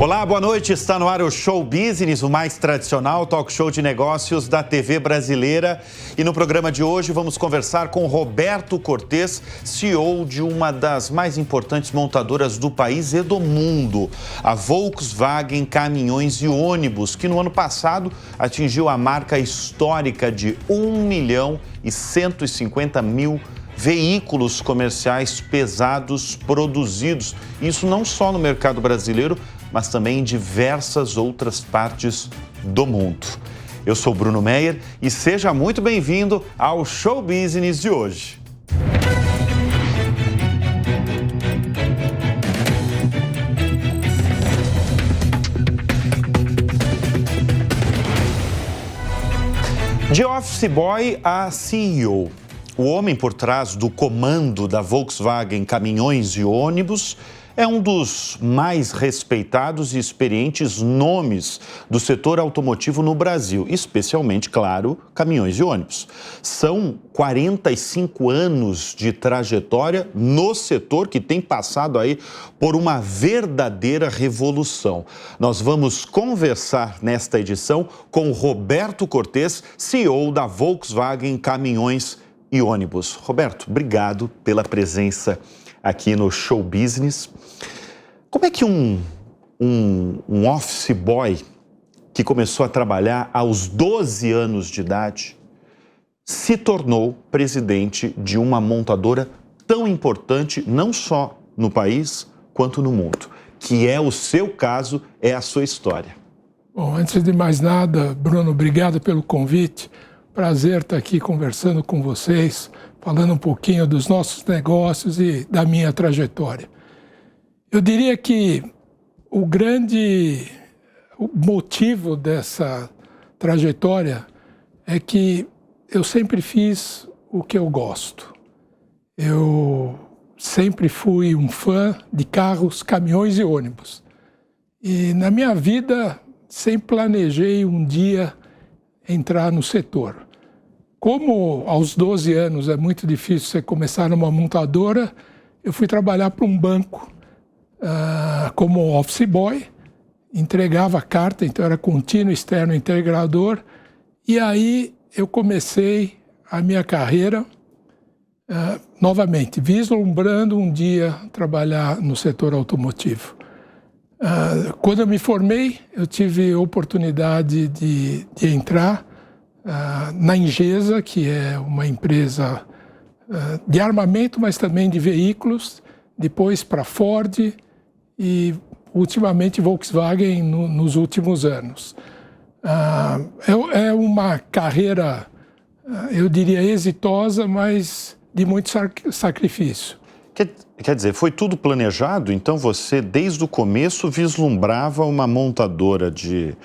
Olá, boa noite. Está no ar o Show Business, o mais tradicional talk show de negócios da TV brasileira. E no programa de hoje vamos conversar com Roberto Cortes, CEO de uma das mais importantes montadoras do país e do mundo, a Volkswagen Caminhões e Ônibus, que no ano passado atingiu a marca histórica de 1.150.000 veículos comerciais pesados produzidos. Isso não só no mercado brasileiro, mas também em diversas outras partes do mundo. Eu sou Bruno Meyer e seja muito bem-vindo ao Show Business de hoje. De office boy a CEO, o homem por trás do comando da Volkswagen Caminhões e Ônibus é um dos mais respeitados e experientes nomes do setor automotivo no Brasil, especialmente, claro, caminhões e ônibus. São 45 anos de trajetória no setor que tem passado aí por uma verdadeira revolução. Nós vamos conversar nesta edição com Roberto Cortes, CEO da Volkswagen Caminhões e Ônibus. Roberto, obrigado pela presença aqui no Show Business. Como é que um office boy que começou a trabalhar aos 12 anos de idade se tornou presidente de uma montadora tão importante, não só no país, quanto no mundo, que é o seu caso, é a sua história? Bom, antes de mais nada, Bruno, obrigado pelo convite. Prazer estar aqui conversando com vocês, falando um pouquinho dos nossos negócios e da minha trajetória. Eu diria que o grande motivo dessa trajetória é que eu sempre fiz o que eu gosto. Eu sempre fui um fã de carros, caminhões e ônibus. E na minha vida sempre planejei um dia entrar no setor. Como aos 12 anos é muito difícil você começar numa montadora, eu fui trabalhar para um banco como office boy, entregava carta, então era contínuo externo integrador, e aí eu comecei a minha carreira novamente, vislumbrando um dia trabalhar no setor automotivo. Quando eu me formei, eu tive a oportunidade de entrar na Ingesa, que é uma empresa de armamento, mas também de veículos, depois para Ford e ultimamente Volkswagen nos últimos anos. É uma carreira, eu diria, exitosa, mas de muito sacrifício. Quer dizer, foi tudo planejado? Então você, desde o começo, vislumbrava uma montadora de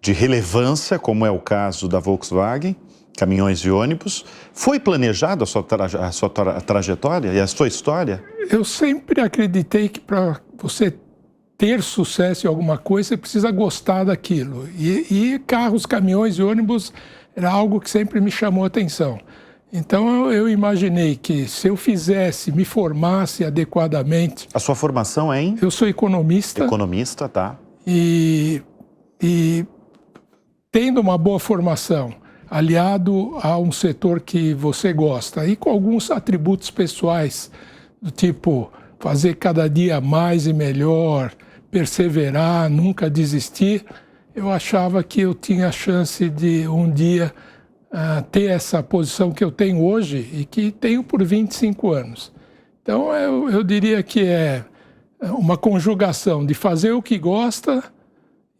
relevância, como é o caso da Volkswagen, Caminhões e Ônibus. Foi planejado a sua trajetória e a sua história? Eu sempre acreditei que para você ter sucesso em alguma coisa, você precisa gostar daquilo. E carros, caminhões e ônibus era algo que sempre me chamou a atenção. Então eu imaginei que se eu fizesse, me formasse adequadamente... A sua formação é em? Eu sou economista. Economista, tá. E tendo uma boa formação, aliado a um setor que você gosta, e com alguns atributos pessoais, do tipo fazer cada dia mais e melhor, perseverar, nunca desistir, eu achava que eu tinha a chance de um dia ter essa posição que eu tenho hoje e que tenho por 25 anos. Então eu diria que é uma conjugação de fazer o que gosta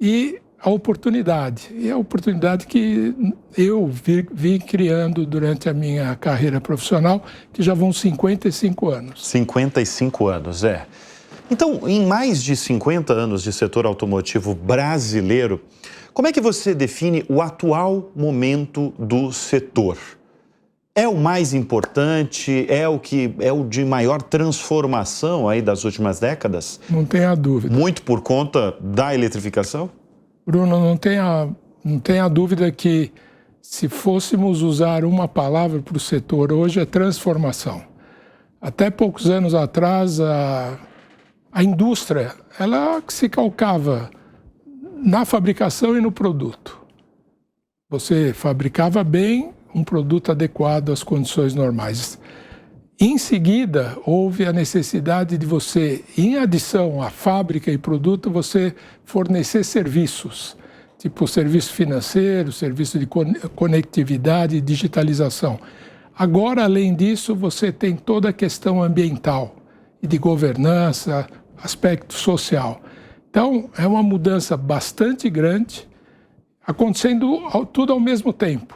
e a oportunidade. E a oportunidade que eu vim criando durante a minha carreira profissional, que já vão 55 anos. 55 anos, é. Então, em mais de 50 anos de setor automotivo brasileiro, como é que você define o atual momento do setor? É o mais importante? É o de maior transformação aí das últimas décadas? Não tenha dúvida. Muito por conta da eletrificação? Bruno, não tenha dúvida que se fôssemos usar uma palavra para o setor hoje, é transformação. Até poucos anos atrás, a indústria, ela se calcava na fabricação e no produto. Você fabricava bem um produto adequado às condições normais. Em seguida, houve a necessidade de você, em adição à fábrica e produto, você fornecer serviços, tipo serviço financeiro, serviço de conectividade e digitalização. Agora, além disso, você tem toda a questão ambiental e de governança, aspecto social. Então, é uma mudança bastante grande, acontecendo tudo ao mesmo tempo.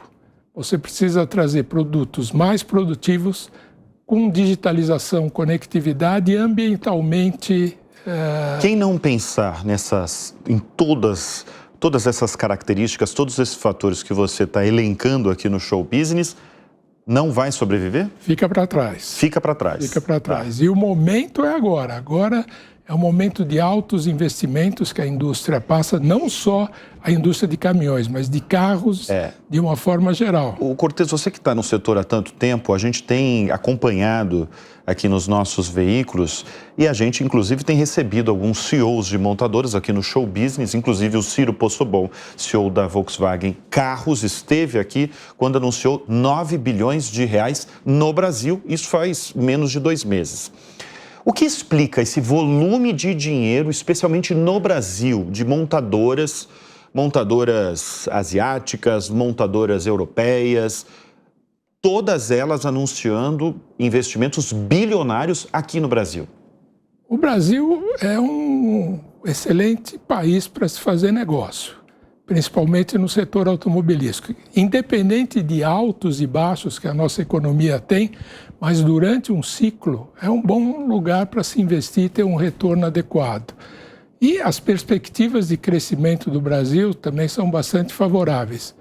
Você precisa trazer produtos mais produtivos, com digitalização, conectividade e ambientalmente... Quem não pensar em todas essas características, todos esses fatores que você está elencando aqui no Show Business, não vai sobreviver? Fica para trás. Fica para trás. Fica para trás. E o momento é agora. Agora é um momento de altos investimentos que a indústria passa, não só a indústria de caminhões, mas de carros de uma forma geral. O Cortez, você que está no setor há tanto tempo, a gente tem acompanhado aqui nos nossos veículos e a gente, inclusive, tem recebido alguns CEOs de montadoras aqui no Show Business, inclusive o Ciro Possobon, CEO da Volkswagen Carros, esteve aqui quando anunciou 9 bilhões de reais no Brasil, isso faz menos de 2 meses. O que explica esse volume de dinheiro, especialmente no Brasil, de montadoras asiáticas, montadoras europeias, todas elas anunciando investimentos bilionários aqui no Brasil? O Brasil é um excelente país para se fazer negócio, principalmente no setor automobilístico. Independente de altos e baixos que a nossa economia tem, mas durante um ciclo é um bom lugar para se investir e ter um retorno adequado. E as perspectivas de crescimento do Brasil também são bastante favoráveis.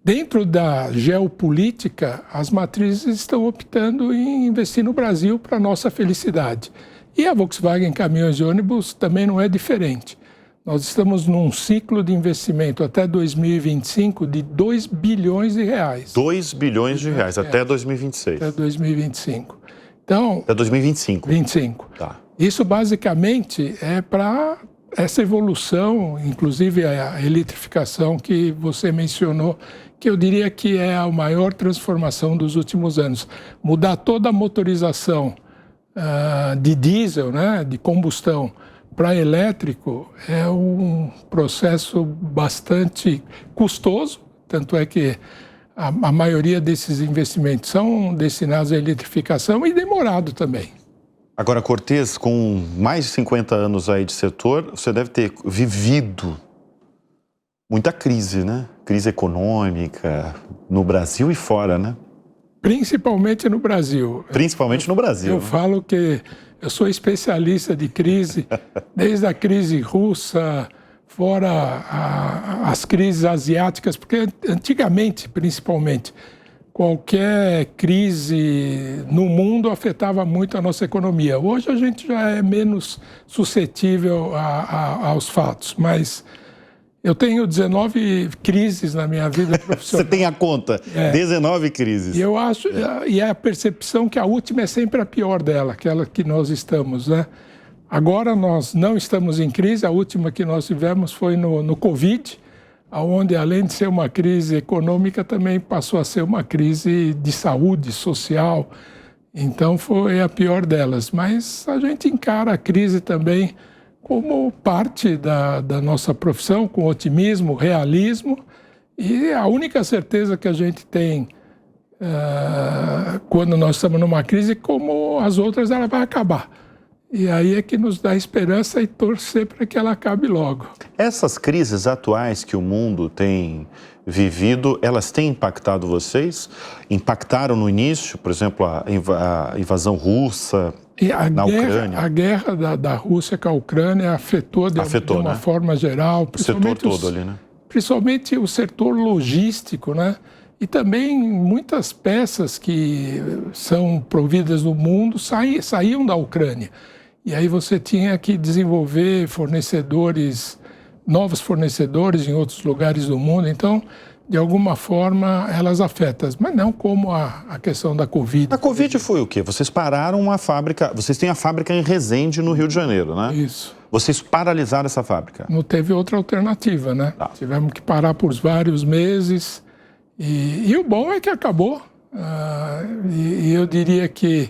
Dentro da geopolítica, as matrizes estão optando em investir no Brasil para a nossa felicidade. E a Volkswagen Caminhões e Ônibus também não é diferente. Nós estamos num ciclo de investimento até 2025 de 2 bilhões de reais. 2 bilhões de reais, até 2026. Até 2025. Então, até 2025. 25. Tá. Isso basicamente é para essa evolução, inclusive a eletrificação que você mencionou, que eu diria que é a maior transformação dos últimos anos. Mudar toda a motorização de diesel, né, de combustão, para elétrico é um processo bastante custoso, tanto é que a maioria desses investimentos são destinados à eletrificação e demorado também. Agora, Cortez, com mais de 50 anos aí de setor, você deve ter vivido muita crise, né? Crise econômica no Brasil e fora, né? Principalmente no Brasil. Principalmente no Brasil. Eu falo que eu sou especialista de crise, desde a crise russa, fora as crises asiáticas, porque antigamente, principalmente, qualquer crise no mundo afetava muito a nossa economia. Hoje a gente já é menos suscetível aos fatos, mas eu tenho 19 crises na minha vida profissional. Você tem a conta, 19 crises. E eu acho, e é a percepção que a última é sempre a pior dela, aquela que nós estamos, né? Agora nós não estamos em crise, a última que nós tivemos foi no Covid, onde além de ser uma crise econômica, também passou a ser uma crise de saúde social. Então foi a pior delas. Mas a gente encara a crise também como parte da nossa profissão, com otimismo, realismo. E a única certeza que a gente tem quando nós estamos numa crise, como as outras, ela vai acabar. E aí é que nos dá esperança e torcer para que ela acabe logo. Essas crises atuais que o mundo tem vivido, elas têm impactado vocês? Impactaram no início, por exemplo, a invasão russa na Ucrânia? A guerra da Rússia com a Ucrânia afetou de uma forma geral. O setor todo ali, né? Principalmente o setor logístico, né? E também muitas peças que são providas no mundo saíam da Ucrânia. E aí você tinha que desenvolver novos fornecedores em outros lugares do mundo. Então, de alguma forma, elas afetam, mas não como a questão da Covid. A Covid foi o quê? Vocês pararam uma fábrica, vocês têm a fábrica em Resende, no Rio de Janeiro, né? Isso. Vocês paralisaram essa fábrica. Não teve outra alternativa, né? Tá. Tivemos que parar por vários meses e o bom é que acabou. E eu diria que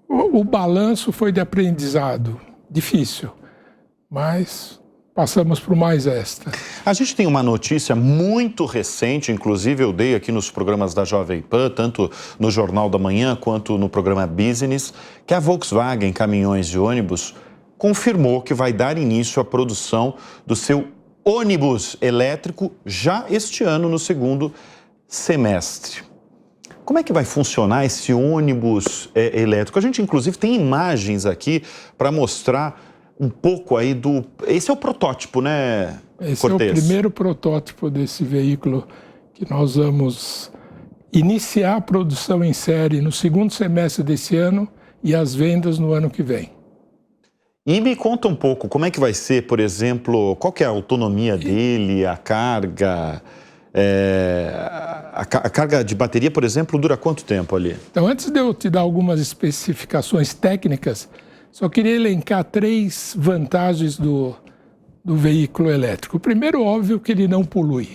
o balanço foi de aprendizado, difícil, mas passamos por mais esta. A gente tem uma notícia muito recente, inclusive eu dei aqui nos programas da Jovem Pan, tanto no Jornal da Manhã quanto no programa Business, que a Volkswagen Caminhões e Ônibus confirmou que vai dar início à produção do seu ônibus elétrico já este ano, no segundo semestre. Como é que vai funcionar esse ônibus elétrico? A gente, inclusive, tem imagens aqui para mostrar um pouco aí do... Esse é o protótipo, né, Esse Cortez? É o primeiro protótipo desse veículo que nós vamos iniciar a produção em série no segundo semestre desse ano e as vendas no ano que vem. E me conta um pouco, como é que vai ser, por exemplo, qual que é a autonomia dele, a carga... A carga de bateria, por exemplo, dura quanto tempo ali? Então, antes de eu te dar algumas especificações técnicas, só queria elencar 3 vantagens do veículo elétrico. O primeiro, óbvio, que ele não polui,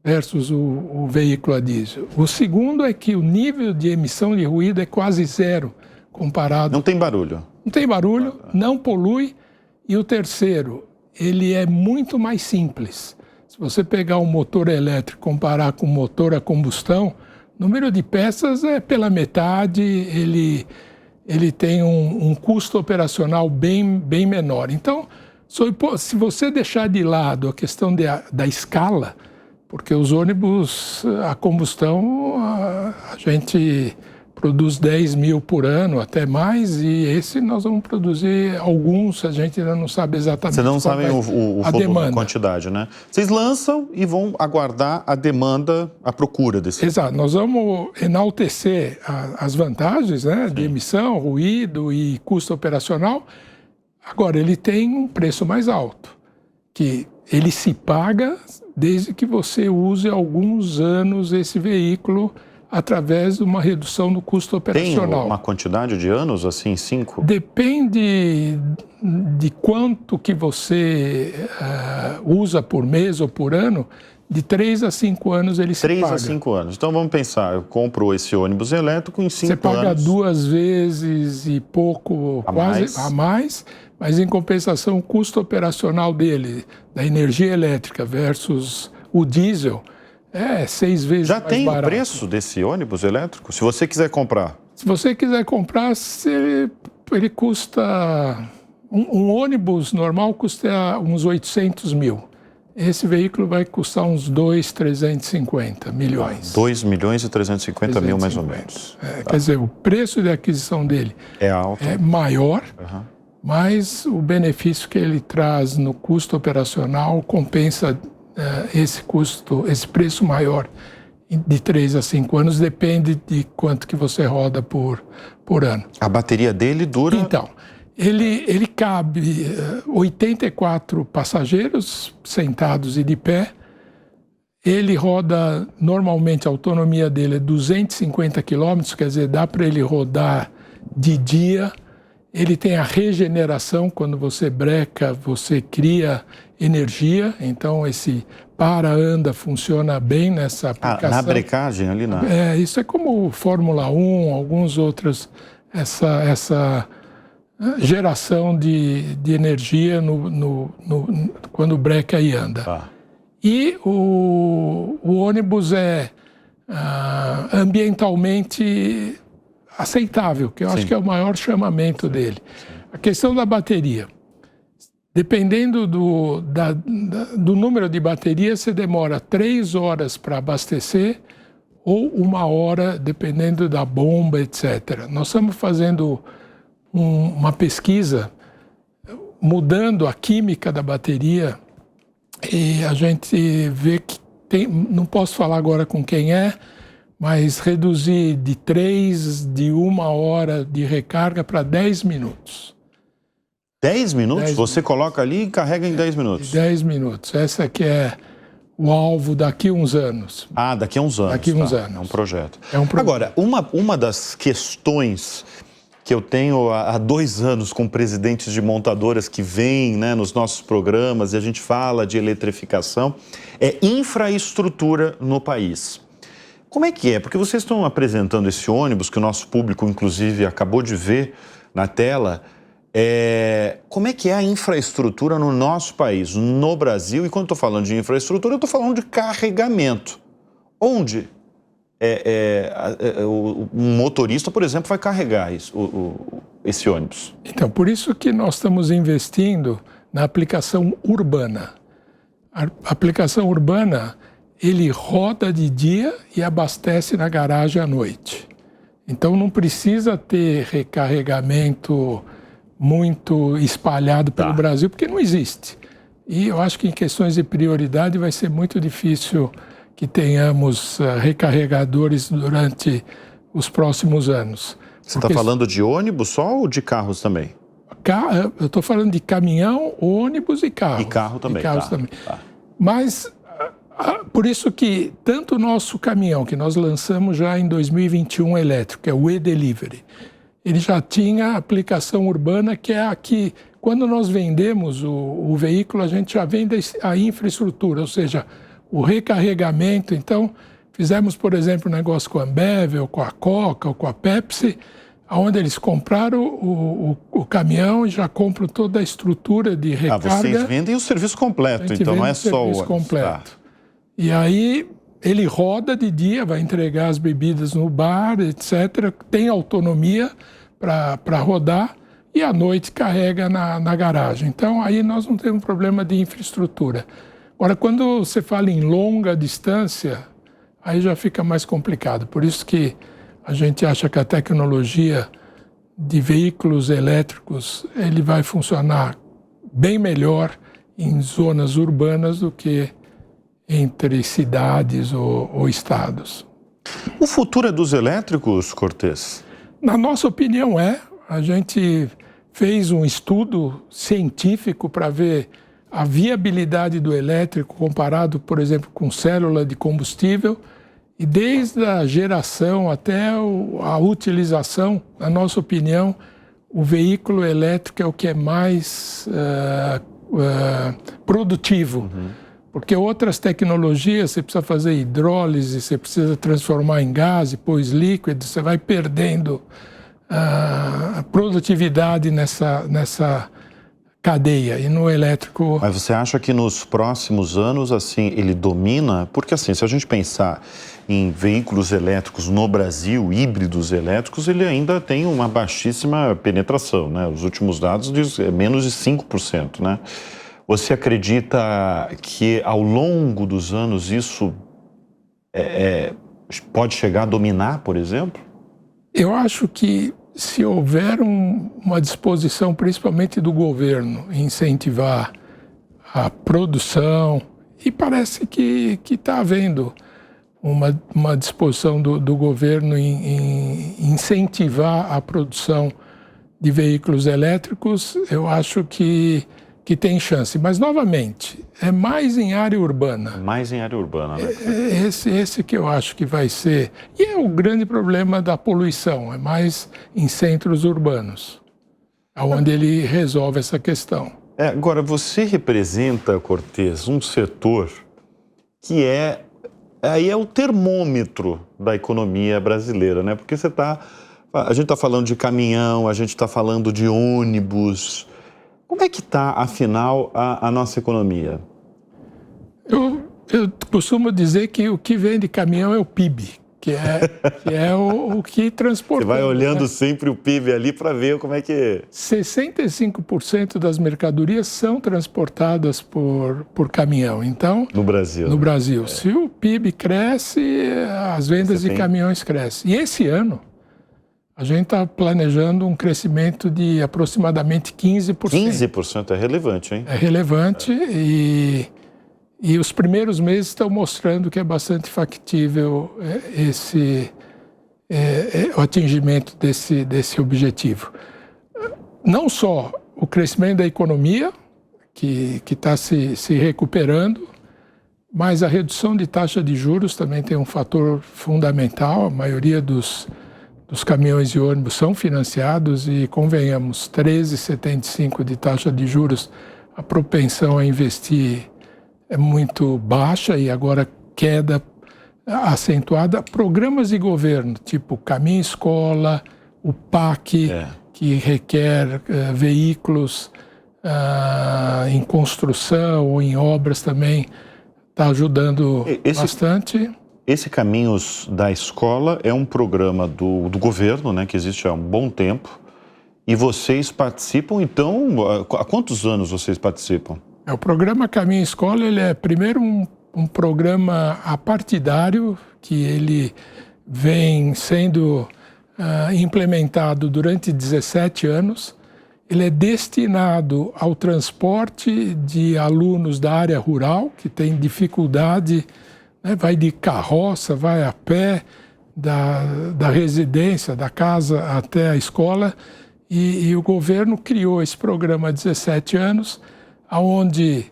versus o veículo a diesel. O segundo é que o nível de emissão de ruído é quase zero comparado... Não tem barulho. Não tem barulho, não polui. E o terceiro, ele é muito mais simples. Se você pegar um motor elétrico e comparar com um motor a combustão, o número de peças é pela metade, ele tem um custo operacional bem menor. Então, se você deixar de lado a questão da escala, porque os ônibus a combustão, a gente produz 10 mil por ano, até mais, e esse nós vamos produzir alguns, a gente ainda não sabe exatamente. Vocês não sabem a demanda. A quantidade, né? Vocês lançam e vão aguardar a demanda, a procura desse. Exato, nós vamos enaltecer as vantagens, né, de emissão, ruído e custo operacional. Agora, ele tem um preço mais alto, que ele se paga desde que você use alguns anos esse veículo através de uma redução no custo operacional. Tem uma quantidade de anos, assim, 5? Depende de quanto que você usa por mês ou por ano, de 3 a 5 anos ele se paga. 3 a 5 anos. Então vamos pensar, eu compro esse ônibus elétrico em 5 anos. Você paga 2 vezes e pouco, quase a mais, mas em compensação o custo operacional dele, da energia elétrica versus o diesel, é 6 vezes mais barato. Já tem o preço desse ônibus elétrico? Se você quiser comprar. Se você quiser comprar, ele custa... Um ônibus normal custa uns 800 mil. Esse veículo vai custar uns 2.350 milhões. 2.350 mil, mais ou menos. Quer dizer, o preço de aquisição dele é alto, é maior, mas o benefício que ele traz no custo operacional compensa esse preço maior de 3 a 5 anos, depende de quanto que você roda por ano. A bateria dele dura... Então, ele cabe 84 passageiros sentados e de pé. Ele roda, normalmente a autonomia dele é 250 quilômetros, quer dizer, dá para ele rodar de dia. Ele tem a regeneração, quando você breca, você cria energia, então esse para-anda funciona bem nessa aplicação. Na brecagem ali, não? Isso é como Fórmula 1, alguns outros, essa geração de energia quando breca e anda. E o ônibus é ambientalmente aceitável, que eu acho que é o maior chamamento dele. A questão da bateria. Dependendo do número de baterias, você demora 3 horas para abastecer ou 1 hora, dependendo da bomba, etc. Nós estamos fazendo uma pesquisa mudando a química da bateria e a gente vê que não posso falar agora com quem mas reduzir de 1 hora de recarga para 10 minutos. 10 minutos? Você coloca ali e carrega em 10 minutos? 10 minutos. Essa que é o alvo daqui a uns anos. Ah, daqui a uns anos. Daqui a uns anos. É um projeto. É um projeto. Agora, uma das questões que eu tenho há 2 anos com presidentes de montadoras que vêm, né, nos nossos programas e a gente fala de eletrificação, é infraestrutura no país. Como é que é? Porque vocês estão apresentando esse ônibus, que o nosso público, inclusive, acabou de ver na tela. Como é que é a infraestrutura no nosso país, no Brasil? E quando estou falando de infraestrutura, eu estou falando de carregamento. Onde um motorista, por exemplo, vai carregar esse ônibus? Então, por isso que nós estamos investindo na aplicação urbana. A aplicação urbana, ele roda de dia e abastece na garagem à noite. Então, não precisa ter recarregamento muito espalhado pelo Brasil, porque não existe. E eu acho que em questões de prioridade vai ser muito difícil que tenhamos recarregadores durante os próximos anos. Você está falando de ônibus só ou de carros também? Eu estou falando de caminhão, ônibus e carro. E carro também. Também. Mas, por isso que tanto o nosso caminhão, que nós lançamos já em 2021 elétrico, que é o e-Delivery, ele já tinha aplicação urbana, que é a que, quando nós vendemos o veículo, a gente já vende a infraestrutura, ou seja, o recarregamento. Então, fizemos, por exemplo, um negócio com a Ambev, ou com a Coca, ou com a Pepsi, onde eles compraram o caminhão e já compram toda a estrutura de recarga. Vocês vendem o serviço completo, então não é só o serviço completo. E aí ele roda de dia, vai entregar as bebidas no bar, etc. Tem autonomia para rodar e à noite carrega na garagem. Então aí nós não temos problema de infraestrutura. Agora, quando você fala em longa distância, aí já fica mais complicado. Por isso que a gente acha que a tecnologia de veículos elétricos ele vai funcionar bem melhor em zonas urbanas do que entre cidades ou estados. O futuro é dos elétricos, Cortez? Na nossa opinião a gente fez um estudo científico para ver a viabilidade do elétrico comparado, por exemplo, com célula de combustível, e desde a geração até a utilização, na nossa opinião, o veículo elétrico é o que é mais produtivo. Porque outras tecnologias, você precisa fazer hidrólise, você precisa transformar em gás, depois líquido, você vai perdendo a produtividade nessa cadeia. E no elétrico... Mas você acha que nos próximos anos, assim, ele domina? Porque, assim, se a gente pensar em veículos elétricos no Brasil, híbridos elétricos, ele ainda tem uma baixíssima penetração, né? Os últimos dados dizem menos de 5%, né? Você acredita que ao longo dos anos isso pode chegar a dominar, por exemplo? Eu acho que se houver uma disposição, principalmente do governo, em incentivar a produção, e parece que está havendo uma disposição do governo em incentivar a produção de veículos elétricos, eu acho que tem chance. Mas, novamente, é mais em área urbana. Mais em área urbana, né? Esse que eu acho que vai ser. E é o grande problema da poluição, é mais em centros urbanos, onde ele resolve essa questão. Agora, você representa, Cortez, um setor que aí é o termômetro da economia brasileira, né? Porque a gente está falando de caminhão, a gente está falando de ônibus. Como é que está, afinal, a nossa economia? Eu costumo dizer que o que vem de caminhão é o PIB, que é o que transporta. Você vai olhando sempre o PIB ali para ver como é que... 65% das mercadorias são transportadas por caminhão. Então, no Brasil. No Brasil. Se o PIB cresce, as vendas de caminhões crescem. E esse ano, a gente está planejando um crescimento de aproximadamente 15%. 15% é relevante, hein? É relevante e os primeiros meses estão mostrando que é bastante factível o atingimento desse objetivo. Não só o crescimento da economia, que está se recuperando, mas a redução de taxa de juros também tem um fator fundamental. A maioria dos caminhões e ônibus são financiados e, convenhamos, 13,75 de taxa de juros, a propensão a investir é muito baixa e agora queda acentuada. Programas de governo, tipo Caminho Escola, o PAC, que requer veículos em construção ou em obras também, está ajudando bastante. Esse Caminhos da Escola é um programa do governo, né, que existe há um bom tempo, e vocês participam, então, há quantos anos vocês participam? O programa Caminho Escola, ele é primeiro um programa apartidário, que ele vem sendo implementado durante 17 anos. Ele é destinado ao transporte de alunos da área rural, que tem dificuldade, né, vai de carroça, vai a pé, da residência, da casa até a escola, e o governo criou esse programa há 17 anos, onde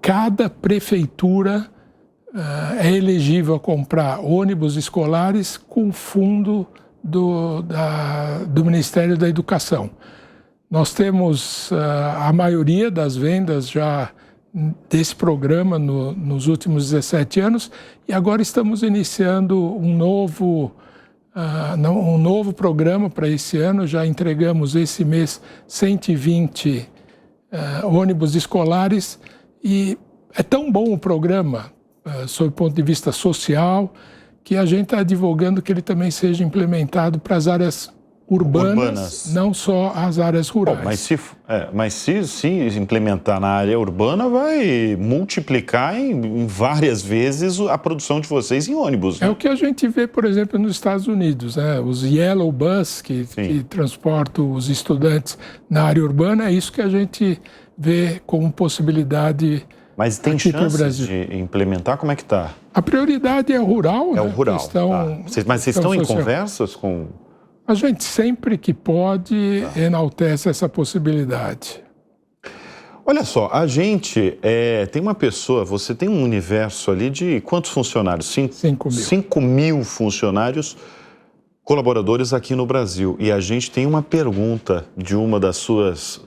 cada prefeitura é elegível a comprar ônibus escolares com fundo do Ministério da Educação. Nós temos a maioria das vendas já desse programa nos últimos 17 anos e agora estamos iniciando um novo programa para esse ano. Já entregamos esse mês 120 ônibus escolares e é tão bom o programa, sob o ponto de vista social, que a gente está advogando que ele também seja implementado para as áreas urbanas, não só as áreas rurais. Bom, mas se implementar na área urbana, vai multiplicar em várias vezes a produção de vocês em ônibus. Né? É o que a gente vê, por exemplo, nos Estados Unidos, né? Os Yellow Bus, que transportam os estudantes na área urbana, é isso que a gente vê como possibilidade. Mas tem chances de implementar? Como é que está? A prioridade é o rural. É o rural. Mas vocês estão em conversas com... A gente sempre que pode enaltece essa possibilidade. Olha só, a gente tem uma pessoa, você tem um universo ali de quantos funcionários? 5 mil. 5 mil funcionários, colaboradores aqui no Brasil. E a gente tem uma pergunta de uma das suas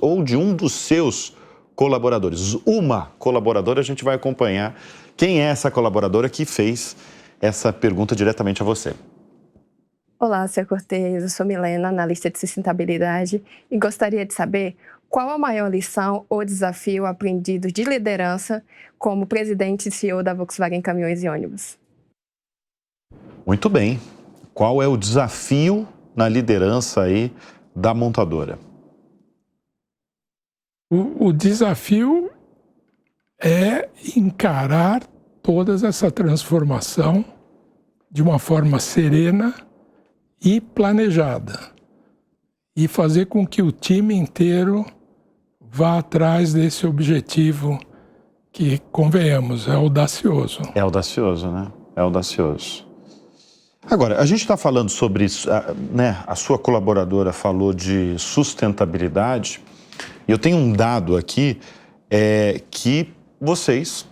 ou de um dos seus colaboradores. Uma colaboradora, a gente vai acompanhar quem é essa colaboradora que fez essa pergunta diretamente a você. Olá, Sr. Cortez, eu sou Milena, analista de sustentabilidade, e gostaria de saber qual a maior lição ou desafio aprendido de liderança como presidente e CEO da Volkswagen Caminhões e Ônibus. Muito bem. Qual é o desafio na liderança aí da montadora? O desafio é encarar toda essa transformação de uma forma serena e planejada, e fazer com que o time inteiro vá atrás desse objetivo que, convenhamos, é audacioso. É audacioso, né? É audacioso. Agora, a gente está falando sobre isso, né? A sua colaboradora falou de sustentabilidade, e eu tenho um dado aqui que vocês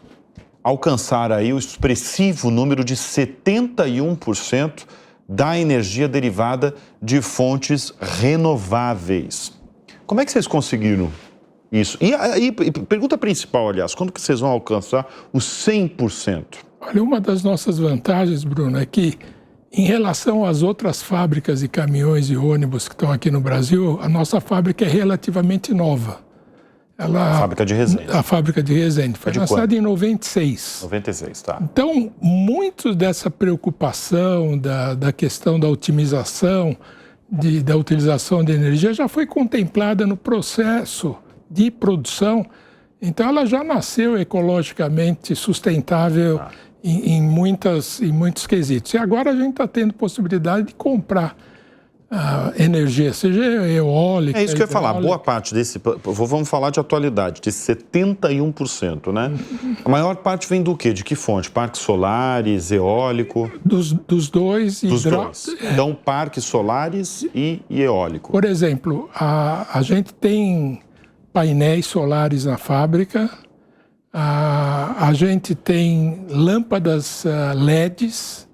alcançaram aí o expressivo número de 71% da energia derivada de fontes renováveis. Como é que vocês conseguiram isso? E pergunta principal, aliás, quando que vocês vão alcançar os 100%? Olha, uma das nossas vantagens, Bruno, é que em relação às outras fábricas de caminhões e ônibus que estão aqui no Brasil, a nossa fábrica é relativamente nova. A fábrica de Resende. A fábrica de Resende. Foi lançada em 96. 96, tá. Então, muito dessa preocupação da questão da otimização, da utilização de energia, já foi contemplada no processo de produção. Então, ela já nasceu ecologicamente sustentável em muitos quesitos. E agora a gente está tendo possibilidade de comprar energia, seja eólica. É isso que eu ia falar, boa parte desse, vamos falar de atualidade, de 71%, né? A maior parte vem do quê? De que fonte? Parques solares, eólico? Dos dois. Dos dois. Então, parques solares e eólico. Por exemplo, a gente tem painéis solares na fábrica, A gente tem lâmpadas LEDs.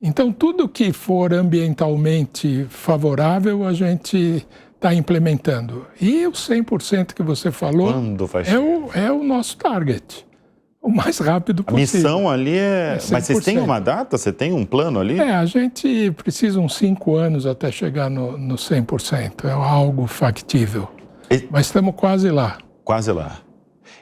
Então, tudo que for ambientalmente favorável, a gente está implementando. E o 100% que você falou é o nosso target. O mais rápido possível. A missão ali é... Mas vocês têm uma data? Você tem um plano ali? A gente precisa uns 5 anos até chegar no 100%. É algo factível. Mas estamos quase lá. Quase lá.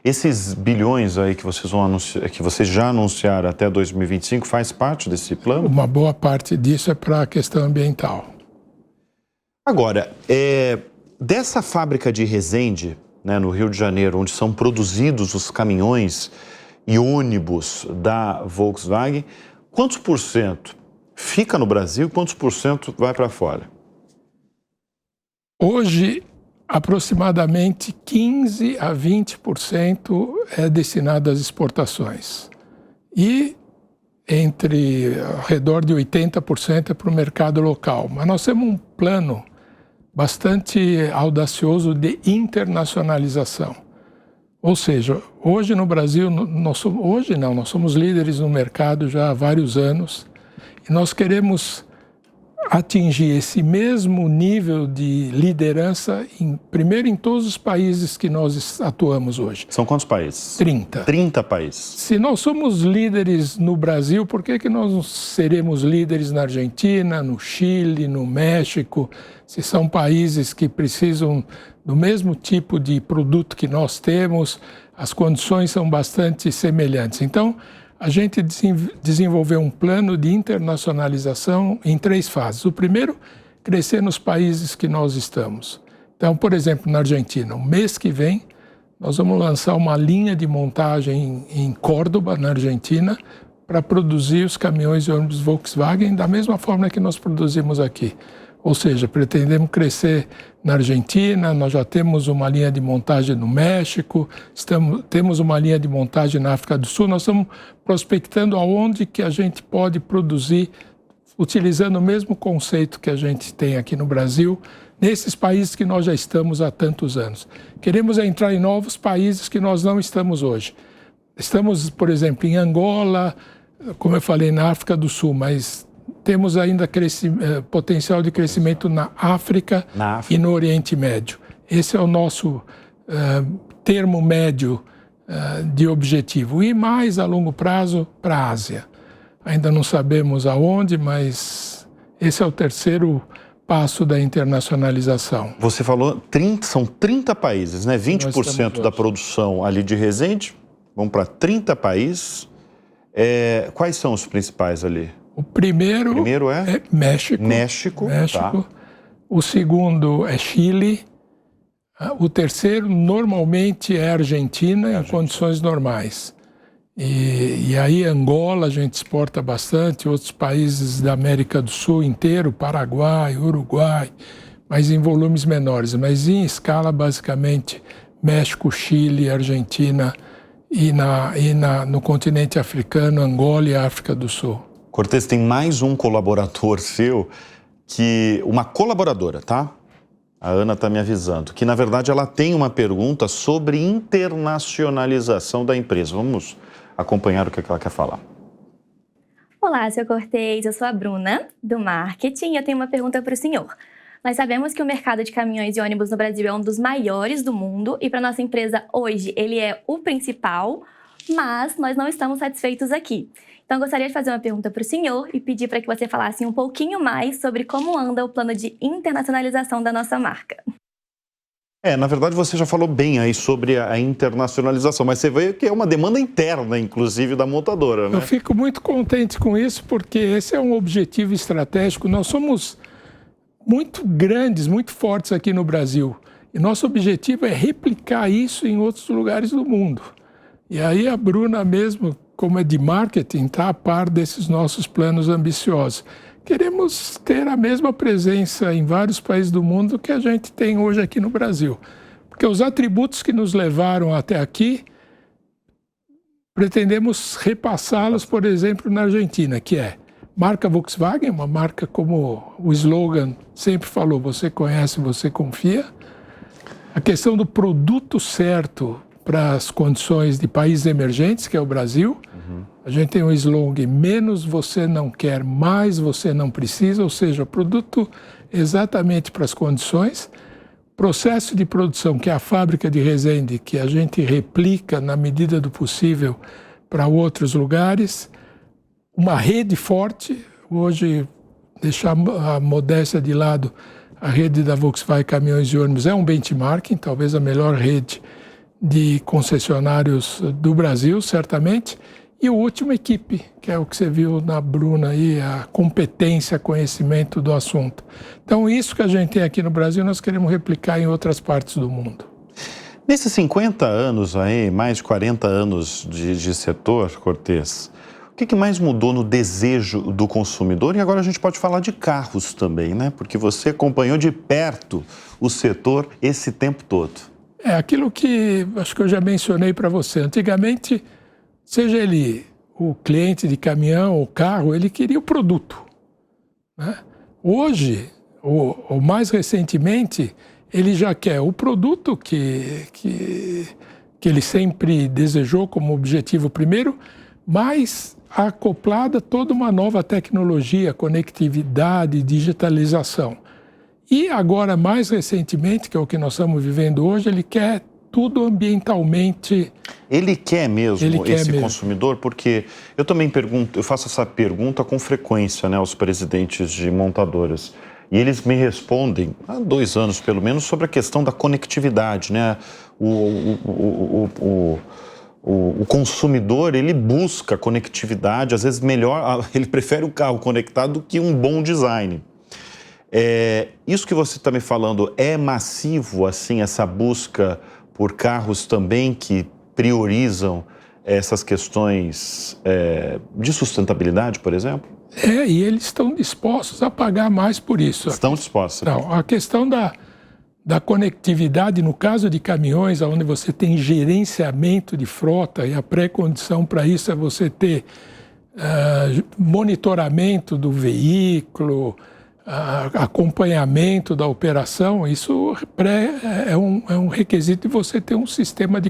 Esses bilhões aí que vocês vão anunciar, que vocês já anunciaram até 2025, faz parte desse plano? Uma boa parte disso é para a questão ambiental. Agora, dessa fábrica de Resende, né, no Rio de Janeiro, onde são produzidos os caminhões e ônibus da Volkswagen, quantos por cento fica no Brasil e quantos por cento vai para fora? Hoje, aproximadamente 15% a 20% é destinado às exportações. E ao redor de 80% é para o mercado local. Mas nós temos um plano bastante audacioso de internacionalização. Ou seja, hoje no Brasil, nós somos líderes no mercado já há vários anos e nós queremos atingir esse mesmo nível de liderança, primeiro em todos os países que nós atuamos hoje. São quantos países? 30. 30 países. Se nós somos líderes no Brasil, por que nós não seremos líderes na Argentina, no Chile, no México? Se são países que precisam do mesmo tipo de produto que nós temos, as condições são bastante semelhantes. Então, a gente desenvolveu um plano de internacionalização em 3 fases. O primeiro, crescer nos países que nós estamos. Então, por exemplo, na Argentina, o mês que vem, nós vamos lançar uma linha de montagem em Córdoba, na Argentina, para produzir os caminhões e ônibus Volkswagen da mesma forma que nós produzimos aqui. Ou seja, pretendemos crescer na Argentina, nós já temos uma linha de montagem no México, temos uma linha de montagem na África do Sul, nós estamos prospectando aonde que a gente pode produzir, utilizando o mesmo conceito que a gente tem aqui no Brasil, nesses países que nós já estamos há tantos anos. Queremos entrar em novos países que nós não estamos hoje. Estamos, por exemplo, em Angola, como eu falei, na África do Sul, mas temos ainda potencial de crescimento na África e no Oriente Médio. Esse é o nosso termo médio de objetivo. E mais a longo prazo para a Ásia. Ainda não sabemos aonde, mas esse é o terceiro passo da internacionalização. Você falou, são 30 países, né? 20% da produção ali de Resende, vamos para 30 países. Quais são os principais ali? O primeiro é México. México. Tá. O segundo é Chile. O terceiro, normalmente, é Argentina, em condições normais. E aí, Angola, a gente exporta bastante, outros países da América do Sul inteiro, Paraguai, Uruguai, mas em volumes menores. Mas em escala, basicamente, México, Chile, Argentina e no continente africano, Angola e África do Sul. Cortez, tem mais um colaborador seu, uma colaboradora, tá? A Ana está me avisando, que na verdade ela tem uma pergunta sobre internacionalização da empresa. Vamos acompanhar o que ela quer falar. Olá, Sr. Cortez, eu sou a Bruna, do marketing, e eu tenho uma pergunta para o senhor. Nós sabemos que o mercado de caminhões e ônibus no Brasil é um dos maiores do mundo e para nossa empresa hoje ele é o principal, mas nós não estamos satisfeitos aqui. Então, eu gostaria de fazer uma pergunta para o senhor e pedir para que você falasse um pouquinho mais sobre como anda o plano de internacionalização da nossa marca. Na verdade, você já falou bem aí sobre a internacionalização, mas você vê que é uma demanda interna, inclusive, da montadora, né? Eu fico muito contente com isso, porque esse é um objetivo estratégico. Nós somos muito grandes, muito fortes aqui no Brasil. E nosso objetivo é replicar isso em outros lugares do mundo. E aí a Bruna mesmo, como é de marketing, está a par desses nossos planos ambiciosos. Queremos ter a mesma presença em vários países do mundo que a gente tem hoje aqui no Brasil. Porque os atributos que nos levaram até aqui, pretendemos repassá-los, por exemplo, na Argentina, que é marca Volkswagen, uma marca como o slogan sempre falou, você conhece, você confia. A questão do produto certo para as condições de países emergentes, que é o Brasil. A gente tem um slogan: menos você não quer, mais você não precisa, ou seja, produto exatamente para as condições. Processo de produção, que é a fábrica de Resende, que a gente replica na medida do possível para outros lugares. Uma rede forte, hoje, deixar a modéstia de lado, a rede da Volkswagen Caminhões e Ônibus é um benchmarking, talvez a melhor rede de concessionários do Brasil, certamente. E o último, equipe, que é o que você viu na Bruna aí, a competência, conhecimento do assunto. Então, isso que a gente tem aqui no Brasil, nós queremos replicar em outras partes do mundo. Nesses 50 anos aí, mais de 40 anos de setor, Cortez, o que mais mudou no desejo do consumidor? E agora a gente pode falar de carros também, né? Porque você acompanhou de perto o setor esse tempo todo. É aquilo que acho que eu já mencionei para você. Antigamente, seja ele o cliente de caminhão ou carro, ele queria o produto, né? Hoje, ou mais recentemente, ele já quer o produto que ele sempre desejou como objetivo primeiro, mas acoplada toda uma nova tecnologia, conectividade, digitalização. E agora, mais recentemente, que é o que nós estamos vivendo hoje, ele quer tudo ambientalmente. Ele quer mesmo esse consumidor? Porque eu também pergunto, eu faço essa pergunta com frequência, né, aos presidentes de montadoras. E eles me respondem, há 2 anos pelo menos, sobre a questão da conectividade, né? O consumidor, ele busca conectividade, às vezes melhor, ele prefere o carro conectado do que um bom design. Isso que você está me falando é massivo, assim, essa busca por carros também que priorizam essas questões de sustentabilidade, por exemplo? E eles estão dispostos a pagar mais por isso. Estão dispostos. Não, a questão da conectividade, no caso de caminhões, onde você tem gerenciamento de frota, e a pré-condição para isso é você ter monitoramento do veículo, acompanhamento da operação, isso é um requisito de você ter um sistema de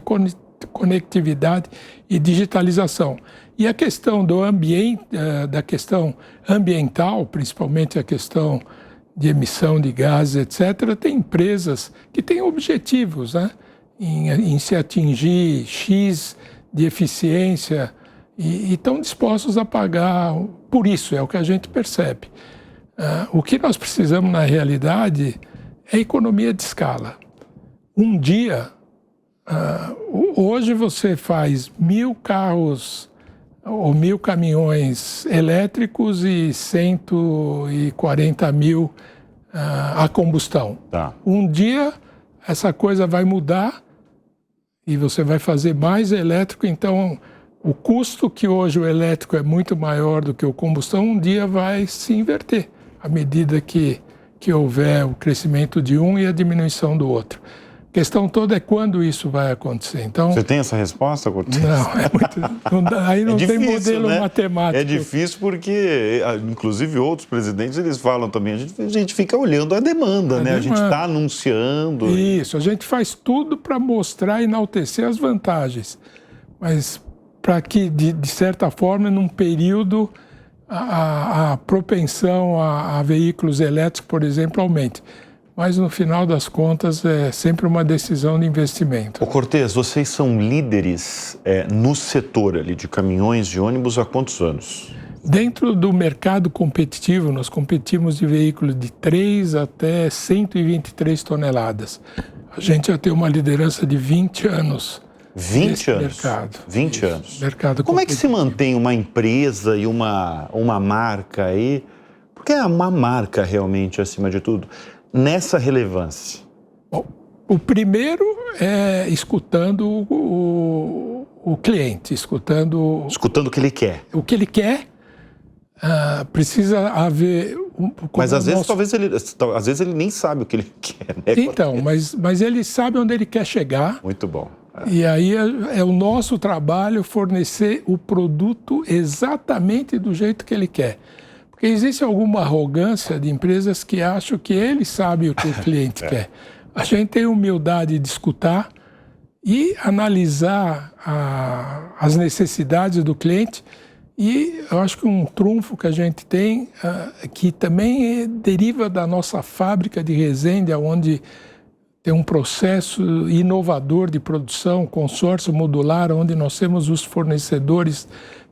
conectividade e digitalização. E a questão do ambiente, da questão ambiental, principalmente a questão de emissão de gases, etc., tem empresas que têm objetivos, né, em se atingir X de eficiência e estão dispostos a pagar por isso, é o que a gente percebe. O que nós precisamos, na realidade, é economia de escala. Um dia, hoje você faz 1.000 carros ou 1.000 caminhões elétricos e 140 mil a combustão. Tá. Um dia, essa coisa vai mudar e você vai fazer mais elétrico, então o custo que hoje o elétrico é muito maior do que o combustão, um dia vai se inverter, à medida que houver o crescimento de um e a diminuição do outro. A questão toda é quando isso vai acontecer. Então, você tem essa resposta, Cortez? Não, aí não tem modelo, né, matemático. É difícil porque, inclusive, outros presidentes, eles falam também, a gente fica olhando a demanda, né? A gente está anunciando. Isso, a gente faz tudo para mostrar e enaltecer as vantagens, mas para que, de certa forma, num período, a propensão a veículos elétricos, por exemplo, aumente. Mas, no final das contas, é sempre uma decisão de investimento. Ô Cortez, vocês são líderes no setor ali de caminhões e ônibus há quantos anos? Dentro do mercado competitivo, nós competimos de veículos de 3 até 123 toneladas. A gente já tem uma liderança de 20 anos. 20 anos? Mercado. 20 anos. Mercado Como é que se mantém uma empresa e uma marca aí? Porque é uma marca realmente, acima de tudo, nessa relevância. Bom, o primeiro é escutando o cliente, escutando o que ele quer. O que ele quer, precisa haver... Mas às vezes ele nem sabe o que ele quer, né? Então, mas ele sabe onde ele quer chegar. Muito bom. E aí é o nosso trabalho fornecer o produto exatamente do jeito que ele quer. Porque existe alguma arrogância de empresas que acham que ele sabe o que o cliente quer. A gente tem humildade de escutar e analisar as necessidades do cliente. E eu acho que um trunfo que a gente tem, que também deriva da nossa fábrica de Resende, onde tem um processo inovador de produção, consórcio modular, onde nós temos os fornecedores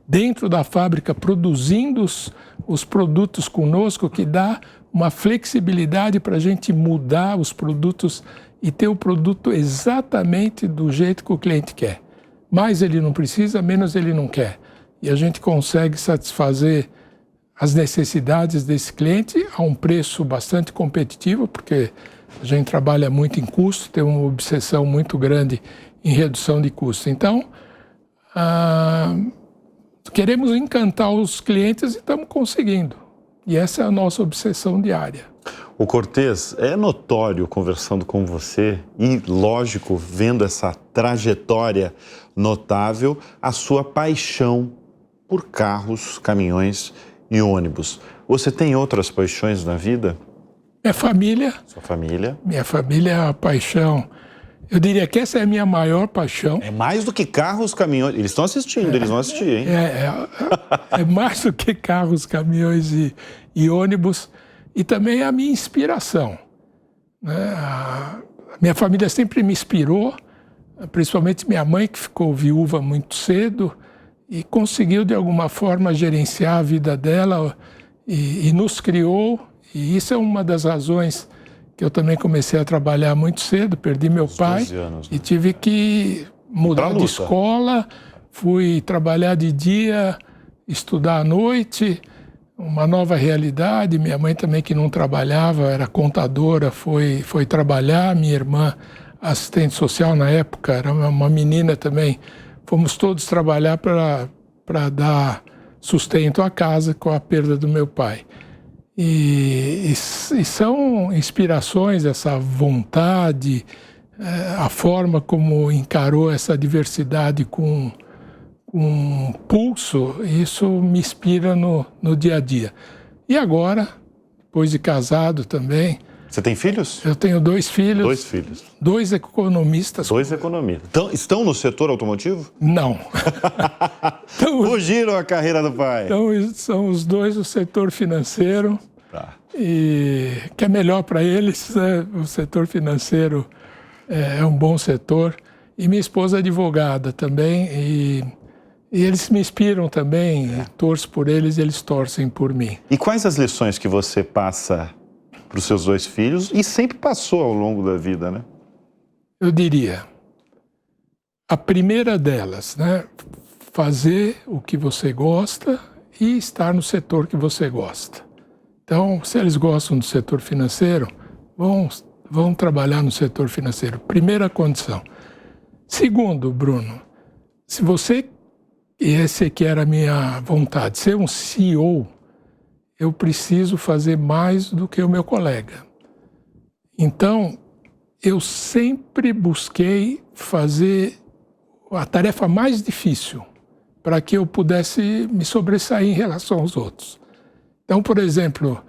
dentro da fábrica produzindo os produtos conosco, que dá uma flexibilidade para a gente mudar os produtos e ter o produto exatamente do jeito que o cliente quer. Mais ele não precisa, menos ele não quer. E a gente consegue satisfazer as necessidades desse cliente a um preço bastante competitivo, porque a gente trabalha muito em custo, tem uma obsessão muito grande em redução de custo. Então, queremos encantar os clientes e estamos conseguindo. E essa é a nossa obsessão diária. O Cortez, é notório conversando com você e, lógico, vendo essa trajetória notável, a sua paixão por carros, caminhões e ônibus. Você tem outras paixões na vida? Minha família. Sua família? Minha família é a paixão. Eu diria que essa é a minha maior paixão. É mais do que carros, caminhões. Eles estão assistindo, eles vão assistir, hein? É mais do que carros, caminhões e ônibus. E também a minha inspiração, né? A minha família sempre me inspirou, principalmente minha mãe, que ficou viúva muito cedo e conseguiu, de alguma forma, gerenciar a vida dela e nos criou. E isso é uma das razões que eu também comecei a trabalhar muito cedo. Perdi meu pai 12 anos, né? E tive que mudar de escola. Fui trabalhar de dia, estudar à noite, uma nova realidade. Minha mãe também, que não trabalhava, era contadora, foi trabalhar. Minha irmã, assistente social na época, era uma menina também. Fomos todos trabalhar para dar sustento à casa com a perda do meu pai. E são inspirações, essa vontade, a forma como encarou essa diversidade com pulso, isso me inspira no dia a dia. E agora, depois de casado também... Você tem filhos? Eu tenho 2 filhos. 2 filhos. 2 economistas. 2 economistas. Então, estão no setor automotivo? Não. Fugiram a carreira do pai. Então, são os 2 do setor financeiro. Tá. E que é melhor para eles, né? O setor financeiro é um bom setor. E minha esposa é advogada também. E eles me inspiram também. Torço por eles e eles torcem por mim. E quais as lições que você passa para os seus 2 filhos e sempre passou ao longo da vida, né? Eu diria, a primeira delas, né? Fazer o que você gosta e estar no setor que você gosta. Então, se eles gostam do setor financeiro, vão trabalhar no setor financeiro. Primeira condição. Segundo, Bruno, se você, e esse aqui era a minha vontade, ser um CEO, eu preciso fazer mais do que o meu colega. Então, eu sempre busquei fazer a tarefa mais difícil para que eu pudesse me sobressair em relação aos outros. Então, por exemplo,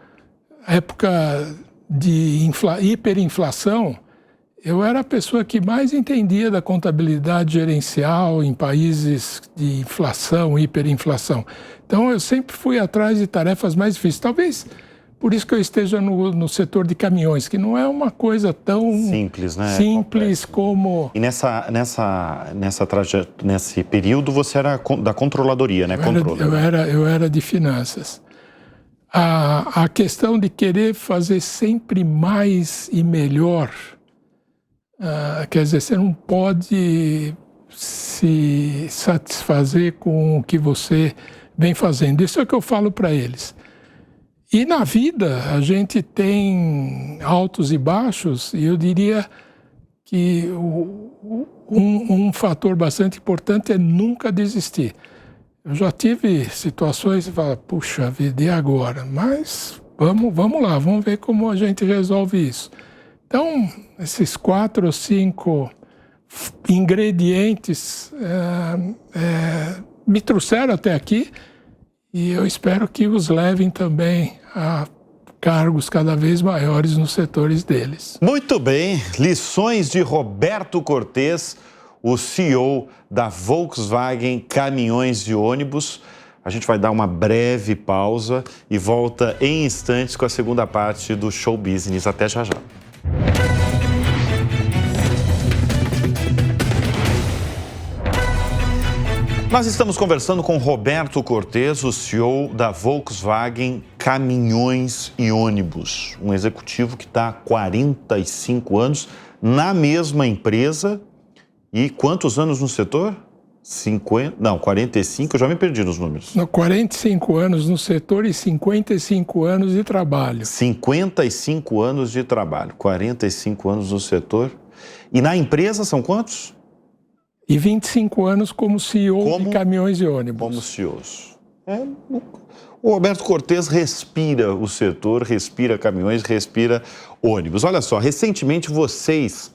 época de hiperinflação, eu era a pessoa que mais entendia da contabilidade gerencial em países de inflação, hiperinflação. Então, eu sempre fui atrás de tarefas mais difíceis. Talvez por isso que eu esteja no setor de caminhões, que não é uma coisa tão simples, né? Simples como... E nesse período você era da controladoria, né? Eu era de finanças. A questão de querer fazer sempre mais e melhor, quer dizer, você não pode se satisfazer com o que você vem fazendo. Isso é o que eu falo para eles. E na vida a gente tem altos e baixos, e eu diria que um fator bastante importante é nunca desistir. Eu já tive situações e falo, puxa vida, e agora? Mas vamos lá, vamos ver como a gente resolve isso. Então, esses 4 ou 5 ingredientes me trouxeram até aqui e eu espero que os levem também a cargos cada vez maiores nos setores deles. Muito bem, lições de Roberto Cortez, o CEO da Volkswagen Caminhões e Ônibus. A gente vai dar uma breve pausa e volta em instantes com a segunda parte do Show Business. Até já já. Nós estamos conversando com Roberto Cortes, o CEO da Volkswagen Caminhões e Ônibus, um executivo que está há 45 anos na mesma empresa. E quantos anos no setor? 50? Não, 45, eu já me perdi nos números. 45 anos no setor e 55 anos de trabalho. 55 anos de trabalho, 45 anos no setor. E na empresa são quantos? E 25 anos como CEO de Caminhões e Ônibus. Como CEOs. O Roberto Cortes respira o setor, respira caminhões, respira ônibus. Olha só, recentemente vocês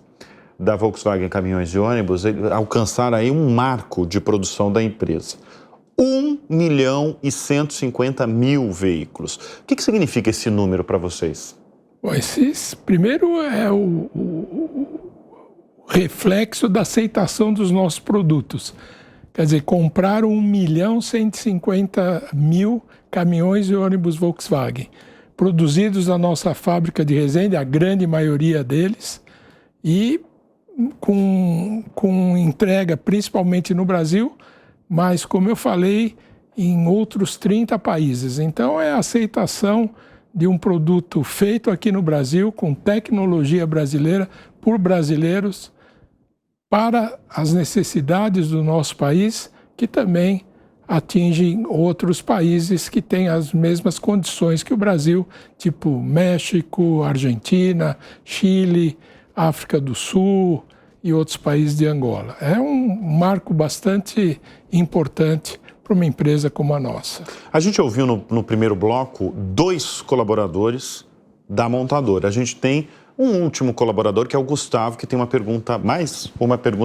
da Volkswagen Caminhões e Ônibus alcançaram aí um marco de produção da empresa. 1.150.000 veículos. O que significa esse número para vocês? Bom, primeiro é o reflexo da aceitação dos nossos produtos. Quer dizer, compraram 1.150.000 caminhões e ônibus Volkswagen, produzidos na nossa fábrica de Resende, a grande maioria deles, e com entrega principalmente no Brasil, mas, como eu falei, em outros 30 países. Então, é a aceitação de um produto feito aqui no Brasil, com tecnologia brasileira, por brasileiros, para as necessidades do nosso país, que também atingem outros países que têm as mesmas condições que o Brasil, tipo México, Argentina, Chile, África do Sul e outros países de Angola. É um marco bastante importante para uma empresa como a nossa. A gente ouviu no primeiro bloco 2 colaboradores da montadora. A gente tem um último colaborador, que é o Gustavo, que tem uma pergunta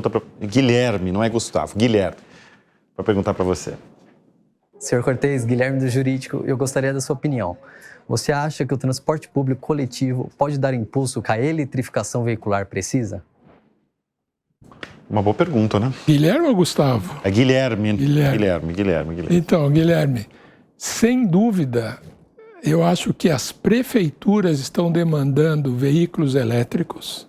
para Guilherme, não é Gustavo, Guilherme, para perguntar para você. Senhor Cortes, Guilherme do Jurídico, eu gostaria da sua opinião. Você acha que o transporte público coletivo pode dar impulso que a eletrificação veicular precisa? Uma boa pergunta, né? Guilherme ou Gustavo? É Guilherme. Guilherme. Então, Guilherme, sem dúvida, eu acho que as prefeituras estão demandando veículos elétricos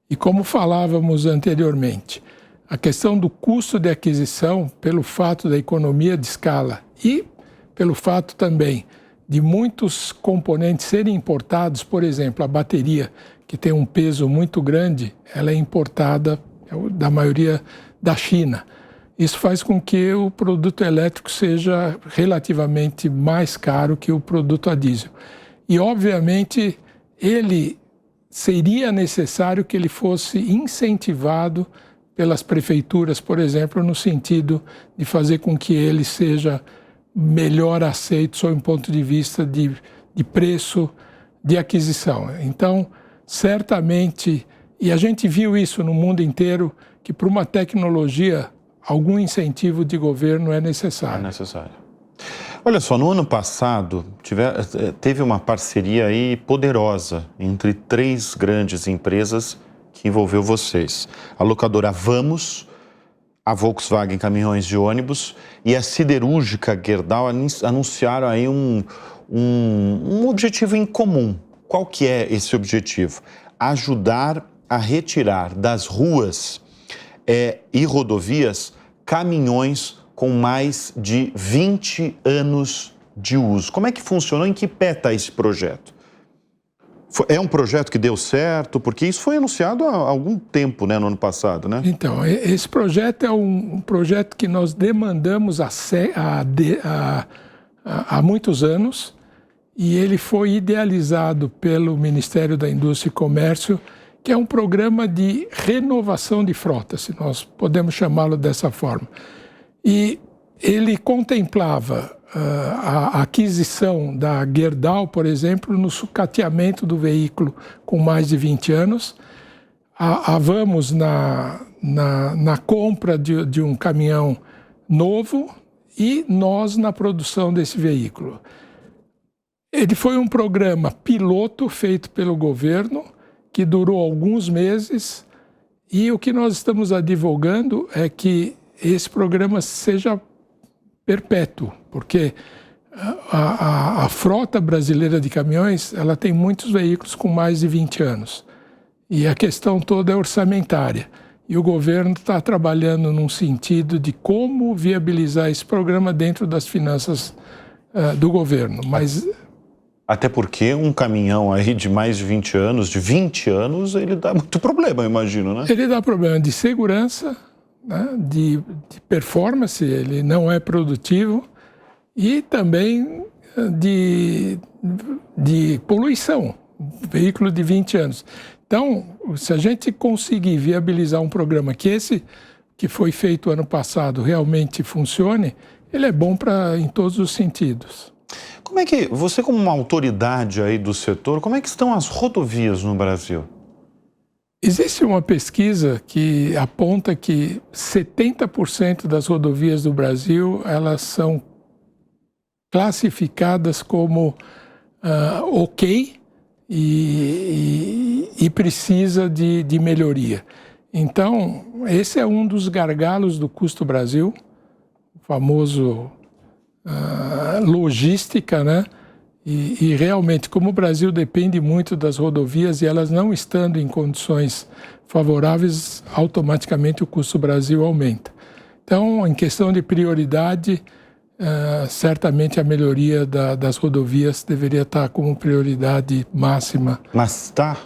e, como falávamos anteriormente, a questão do custo de aquisição, pelo fato da economia de escala e pelo fato também de muitos componentes serem importados, por exemplo, a bateria, que tem um peso muito grande, ela é importada da maioria da China. Isso faz com que o produto elétrico seja relativamente mais caro que o produto a diesel. E, obviamente, seria necessário que ele fosse incentivado pelas prefeituras, por exemplo, no sentido de fazer com que ele seja melhor aceito sob um ponto de vista de preço de aquisição. Então, certamente, e a gente viu isso no mundo inteiro, que para uma tecnologia algum incentivo de governo é necessário. É necessário. Olha só, no ano passado teve uma parceria aí poderosa entre 3 grandes empresas que envolveu vocês. A locadora Vamos, a Volkswagen Caminhões e Ônibus e a siderúrgica Gerdau anunciaram aí um objetivo em comum. Qual que é esse objetivo? Ajudar a retirar das ruas e rodovias caminhões com mais de 20 anos de uso. Como é que funcionou? Em que pé está esse projeto? É um projeto que deu certo? Porque isso foi anunciado há algum tempo, né, no ano passado, né? Então, esse projeto é um projeto que nós demandamos há muitos anos e ele foi idealizado pelo Ministério da Indústria e Comércio, que é um programa de renovação de frota, se nós podemos chamá-lo dessa forma. E ele contemplava a aquisição da Gerdau, por exemplo, no sucateamento do veículo com mais de 20 anos. A Vamos na compra de um caminhão novo e nós na produção desse veículo. Ele foi um programa piloto feito pelo governo, que durou alguns meses E o que nós estamos advogando é que esse programa seja perpétuo, porque a frota brasileira de caminhões, ela tem muitos veículos com mais de 20 anos. E a questão toda é orçamentária. E o governo está trabalhando num sentido de como viabilizar esse programa dentro das finanças do governo. Mas até porque um caminhão aí de mais de 20 anos, ele dá muito problema, eu imagino, né? Ele dá problema de segurança, né, de performance, ele não é produtivo, e também de poluição, veículo de 20 anos. Então, se a gente conseguir viabilizar um programa que que foi feito ano passado realmente funcione, ele é bom em todos os sentidos. Como é que, você como uma autoridade aí do setor, como é que estão as rodovias no Brasil? Existe uma pesquisa que aponta que 70% das rodovias do Brasil, elas são classificadas como ok e precisa de melhoria. Então, esse é um dos gargalos do Custo Brasil, o famoso logística, né? E realmente, como o Brasil depende muito das rodovias e elas não estando em condições favoráveis, automaticamente o Custo Brasil aumenta. Então, em questão de prioridade, certamente a melhoria das rodovias deveria estar como prioridade máxima. Mas está?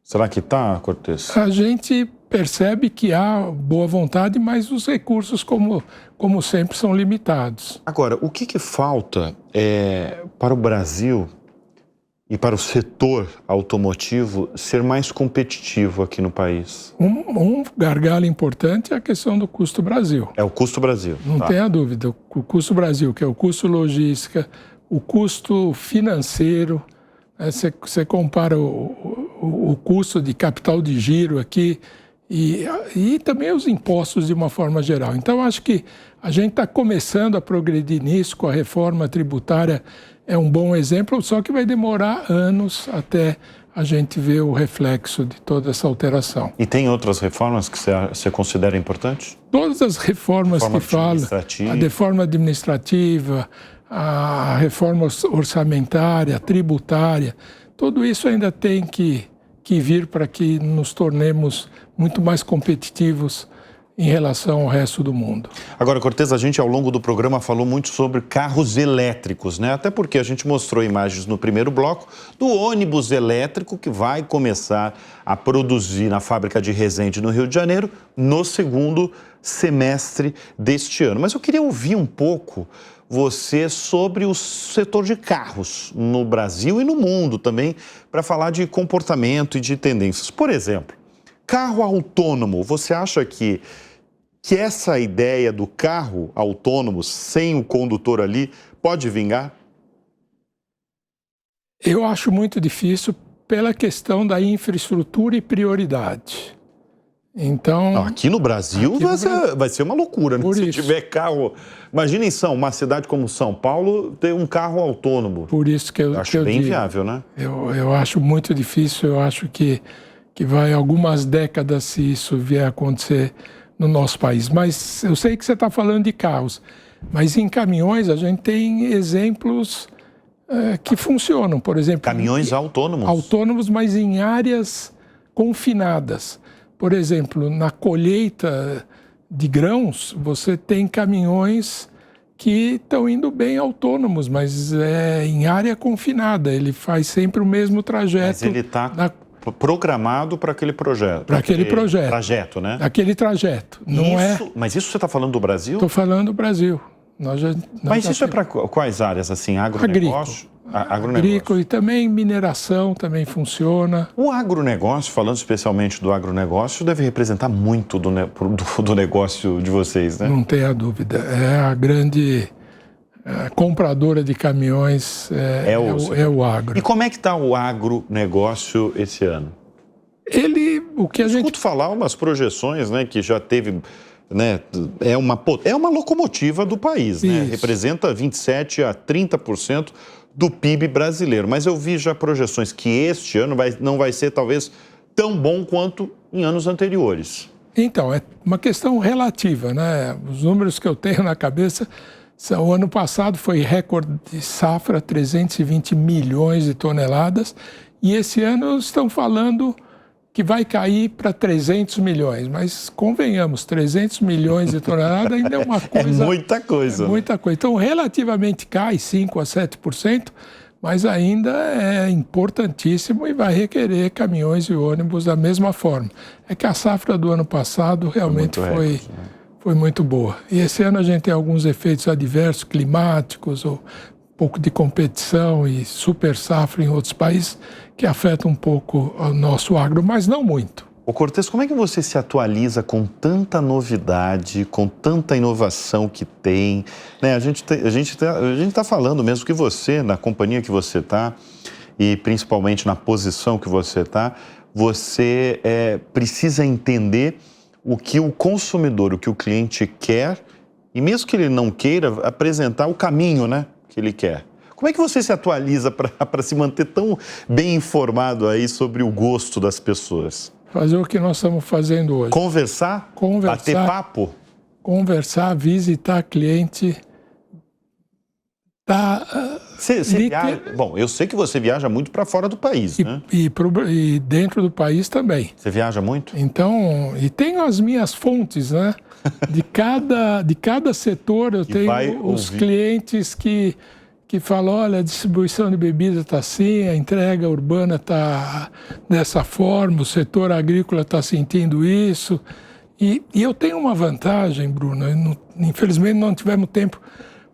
Será que está, Cortes? A gente percebe que há boa vontade, mas os recursos, como sempre, são limitados. Agora, o que falta para o Brasil e para o setor automotivo ser mais competitivo aqui no país? Um gargalo importante é a questão do Custo Brasil. É o Custo Brasil. Não tenha dúvida. O Custo Brasil, que é o custo logística, o custo financeiro, você compara o custo de capital de giro aqui e também os impostos de uma forma geral. Então, acho que a gente está começando a progredir nisso com a reforma tributária, é um bom exemplo, só que vai demorar anos até a gente ver o reflexo de toda essa alteração. E tem outras reformas que você considera importantes? Todas as reformas que falam, a reforma administrativa, a reforma orçamentária, tributária, tudo isso ainda tem que vir para que nos tornemos muito mais competitivos em relação ao resto do mundo. Agora, Cortes, a gente ao longo do programa falou muito sobre carros elétricos, né? Até porque a gente mostrou imagens no primeiro bloco do ônibus elétrico que vai começar a produzir na fábrica de Resende, no Rio de Janeiro, no segundo semestre deste ano. Mas eu queria ouvir um pouco você sobre o setor de carros no Brasil e no mundo também, para falar de comportamento e de tendências. Por exemplo, carro autônomo, você acha que essa ideia do carro autônomo, sem o condutor ali, pode vingar? Eu acho muito difícil pela questão da infraestrutura e prioridade. Então, aqui no Brasil vai ser uma loucura, né? Se tiver carro. Imagina uma cidade como São Paulo ter um carro autônomo. Por isso que eu acho bem digo, viável, né? Eu acho muito difícil, eu acho que vai algumas décadas se isso vier a acontecer no nosso país. Mas eu sei que você está falando de carros, mas em caminhões a gente tem exemplos que funcionam, por exemplo... Caminhões autônomos. Autônomos, mas em áreas confinadas. Por exemplo, na colheita de grãos, você tem caminhões que estão indo bem autônomos, mas em área confinada. Ele faz sempre o mesmo trajeto. Mas ele está programado para aquele projeto. Para aquele projeto. Trajeto, né? Aquele trajeto. Mas isso você está falando do Brasil? Estou falando do Brasil. Mas isso é para quais áreas, assim? Agronegócio? Agrícola e também mineração também funciona. O agronegócio, falando especialmente do agronegócio, deve representar muito do negócio de vocês, né? Não tenha dúvida. É a grande compradora de caminhões, é o agro. E como é que está o agronegócio esse ano? Escuto falar umas projeções, né, que já teve... Né, é uma locomotiva do país, né? Representa 27% a 30% do PIB brasileiro. Mas eu vi já projeções que este ano não vai ser talvez tão bom quanto em anos anteriores. Então, é uma questão relativa, né? Os números que eu tenho na cabeça são, o ano passado foi recorde de safra, 320 milhões de toneladas, e esse ano estão falando que vai cair para 300 milhões, mas convenhamos, 300 milhões de toneladas ainda é uma coisa... É muita coisa. É muita coisa. Então, relativamente cai 5% a 7%, mas ainda é importantíssimo e vai requerer caminhões e ônibus da mesma forma. É que a safra do ano passado realmente foi muito boa. E esse ano a gente tem alguns efeitos adversos, climáticos, ou um pouco de competição e super safra em outros países, que afetam um pouco o nosso agro, mas não muito. Ô Cortez, como é que você se atualiza com tanta novidade, com tanta inovação que tem? Né, a gente tá falando mesmo que você, na companhia que você está, e principalmente na posição que você está, você precisa entender o que o consumidor, o que o cliente quer, e mesmo que ele não queira, apresentar o caminho, né, que ele quer. Como é que você se atualiza para se manter tão bem informado aí sobre o gosto das pessoas? Fazer o que nós estamos fazendo hoje. Conversar? Bater papo? Conversar, visitar cliente. Bom, eu sei que você viaja muito para fora do país, né? E dentro do país também. Você viaja muito? Então, e tenho as minhas fontes, né? De cada setor eu tenho os clientes que falam, olha, a distribuição de bebidas está assim, a entrega urbana está dessa forma, o setor agrícola está sentindo isso. E eu tenho uma vantagem, Bruno, infelizmente não tivemos tempo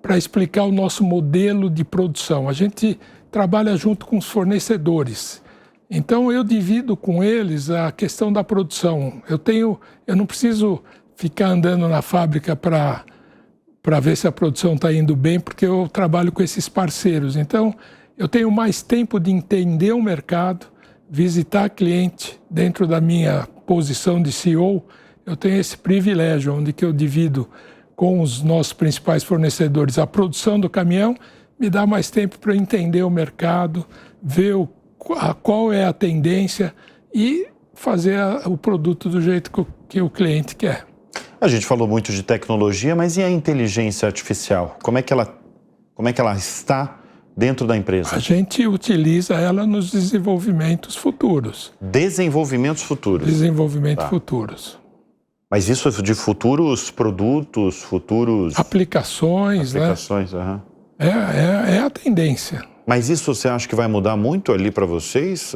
para explicar o nosso modelo de produção. A gente trabalha junto com os fornecedores. Então, eu divido com eles a questão da produção. Eu não preciso ficar andando na fábrica para ver se a produção está indo bem, porque eu trabalho com esses parceiros. Então, eu tenho mais tempo de entender o mercado, visitar cliente. Dentro da minha posição de CEO, eu tenho esse privilégio, onde que eu divido com os nossos principais fornecedores a produção do caminhão, me dá mais tempo para entender o mercado, ver qual é a tendência e fazer o produto do jeito que o cliente quer. A gente falou muito de tecnologia, mas e a inteligência artificial? Como é que ela está dentro da empresa? A gente utiliza ela nos desenvolvimentos futuros. Desenvolvimentos futuros. Desenvolvimentos futuros. Mas isso de futuros produtos, futuros... Aplicações, né? Aham. É a tendência. Mas isso você acha que vai mudar muito ali para vocês,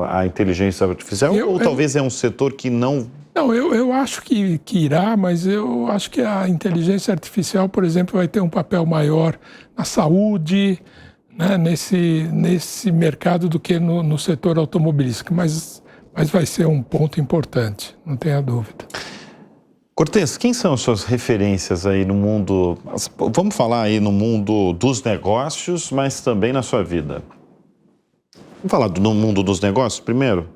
a inteligência artificial? Ou talvez é um setor que não... Não, eu acho que irá, mas eu acho que a inteligência artificial, por exemplo, vai ter um papel maior na saúde, né, nesse mercado do que no setor automobilístico. Mas vai ser um ponto importante, não tenha dúvida. Cortez, quem são as suas referências aí no mundo, vamos falar aí no mundo dos negócios, mas também na sua vida? Vamos falar no mundo dos negócios primeiro?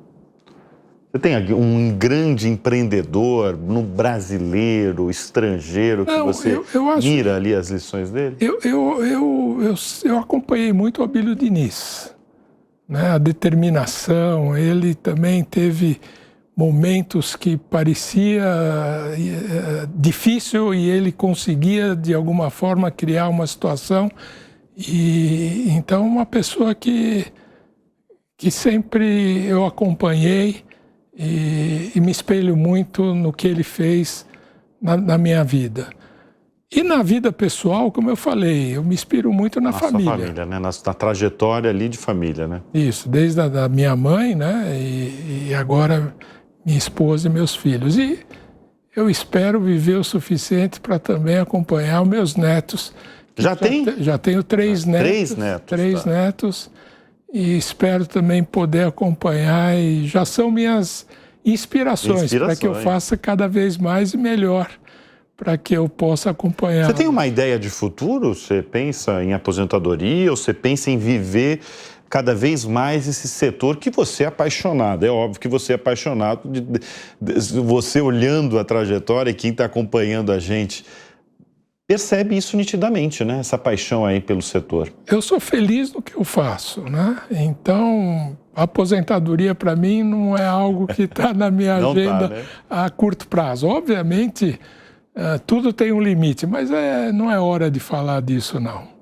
Você tem um grande empreendedor no brasileiro, estrangeiro, que você mira ali as lições dele? Eu acompanhei muito o Abílio Diniz, né? A determinação, ele também teve momentos que parecia difícil e ele conseguia, de alguma forma, criar uma situação. E então, uma pessoa que sempre eu acompanhei e me espelho muito no que ele fez na minha vida. E na vida pessoal, como eu falei, eu me inspiro muito na família. Na família, né? Na trajetória ali de família, né? Isso, desde a minha mãe, né? E agora minha esposa e meus filhos. E eu espero viver o suficiente para também acompanhar os meus netos. Já tem? Já tenho 3 netos. 3 netos. 3 netos. E espero também poder acompanhar, e já são minhas inspirações. Para que eu faça cada vez mais e melhor, para que eu possa acompanhar. Você tem uma ideia de futuro? Você pensa em aposentadoria ou você pensa em viver cada vez mais esse setor que você é apaixonado? É óbvio que você é apaixonado, você olhando a trajetória e quem está acompanhando a gente percebe isso nitidamente, né? Essa paixão aí pelo setor. Eu sou feliz no que eu faço, né? Então, a aposentadoria para mim não é algo que está na minha agenda né? a curto prazo. Obviamente, tudo tem um limite, mas não é hora de falar disso, não.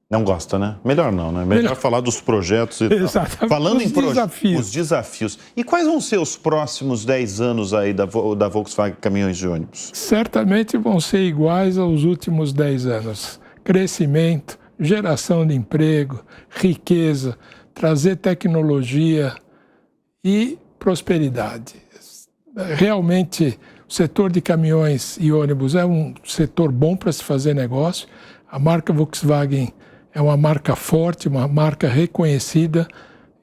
Não gosta, né? Melhor não, né? Melhor falar dos projetos e Exatamente. tal. Falando em desafios. Os desafios. E quais vão ser os próximos 10 anos aí da Volkswagen Caminhões e Ônibus? Certamente vão ser iguais aos últimos 10 anos. Crescimento, geração de emprego, riqueza, trazer tecnologia e prosperidade. Realmente, o setor de caminhões e ônibus é um setor bom para se fazer negócio. A marca Volkswagen é uma marca forte, uma marca reconhecida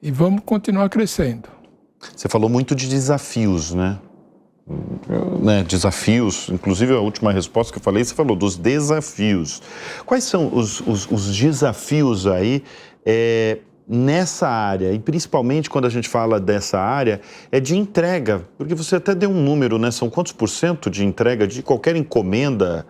e vamos continuar crescendo. Você falou muito de desafios, né? Desafios, inclusive a última resposta que eu falei, você falou dos desafios. Quais são os desafios aí nessa área? E principalmente quando a gente fala dessa área, é de entrega, porque você até deu um número, né? São quantos % de entrega de qualquer encomenda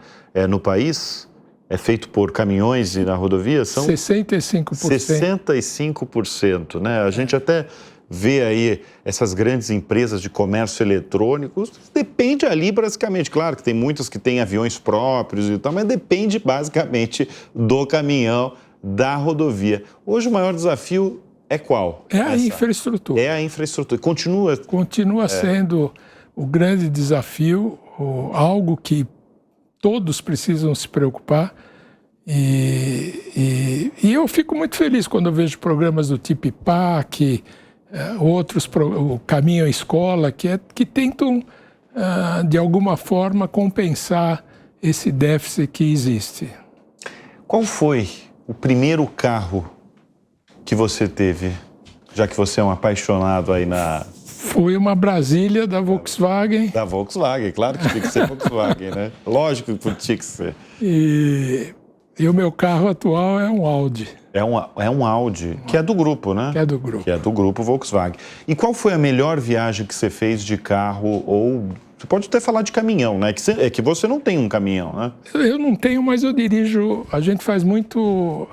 no país? É feito por caminhões e na rodovia? São 65%. 65%, né? A gente até vê aí essas grandes empresas de comércio eletrônico, depende ali basicamente, claro que tem muitas que têm aviões próprios e tal, mas depende basicamente do caminhão, da rodovia. Hoje o maior desafio é qual? É a infraestrutura. É a infraestrutura. Continua sendo o grande desafio, algo que todos precisam se preocupar e eu fico muito feliz quando eu vejo programas do tipo IPAC, outros, o Caminho à Escola, que tentam, de alguma forma, compensar esse déficit que existe. Qual foi o primeiro carro que você teve, já que você é um apaixonado aí na... Foi uma Brasília da Volkswagen. Da Volkswagen, claro que tinha que ser Volkswagen, né? Lógico que tinha que ser. E o meu carro atual é um Audi. É um Audi, que é do grupo, né? Que é do grupo. Que é do grupo Volkswagen. E qual foi a melhor viagem que você fez de carro ou... Você pode até falar de caminhão, né? É que você não tem um caminhão, né? Eu não tenho, mas eu dirijo... A gente faz muito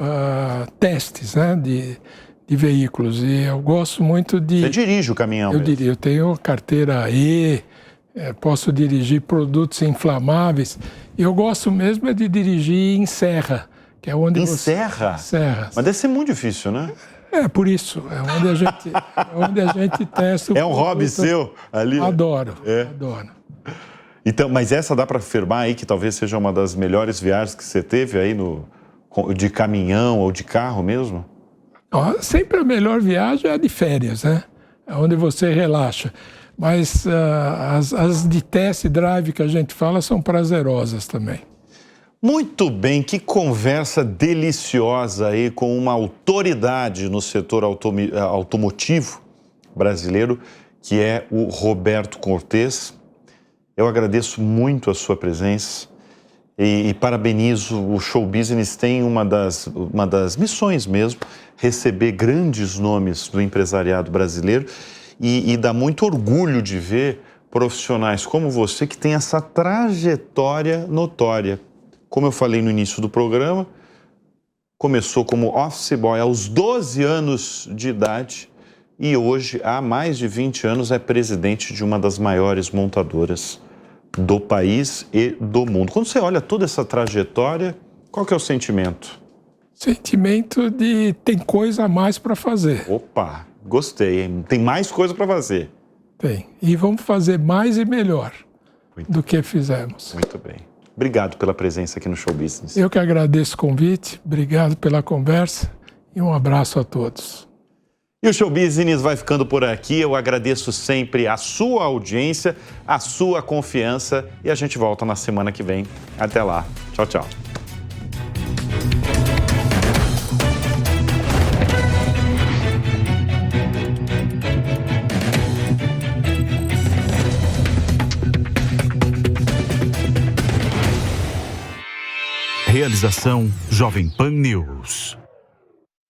testes, né? De veículos, e eu gosto muito de... Você dirige o caminhão mesmo? Eu tenho carteira E, posso dirigir produtos inflamáveis, e eu gosto mesmo de dirigir em serra, que é onde serra? Serra. Mas deve ser muito difícil, né? Por isso, é onde a gente testa o É um hobby seu ali? Adoro. Então, mas essa dá para afirmar aí que talvez seja uma das melhores viagens que você teve aí de caminhão ou de carro mesmo? Sempre a melhor viagem é a de férias, né? É onde você relaxa. Mas as de test drive que a gente fala são prazerosas também. Muito bem, que conversa deliciosa aí com uma autoridade no setor automotivo brasileiro, que é o Roberto Cortes. Eu agradeço muito a sua presença. E parabenizo, o Show Business tem uma das missões mesmo, receber grandes nomes do empresariado brasileiro e dá muito orgulho de ver profissionais como você que tem essa trajetória notória. Como eu falei no início do programa, começou como office boy aos 12 anos de idade e hoje, há mais de 20 anos, é presidente de uma das maiores montadoras do país e do mundo. Quando você olha toda essa trajetória, qual que é o sentimento? Sentimento de tem coisa a mais para fazer. Opa, gostei, hein? Tem mais coisa para fazer. Tem. E vamos fazer mais e melhor do que fizemos. Muito bem. Obrigado pela presença aqui no Show Business. Eu que agradeço o convite, obrigado pela conversa e um abraço a todos. E o Show Business vai ficando por aqui. Eu agradeço sempre a sua audiência, a sua confiança e a gente volta na semana que vem. Até lá. Tchau, tchau. Realização Jovem Pan News.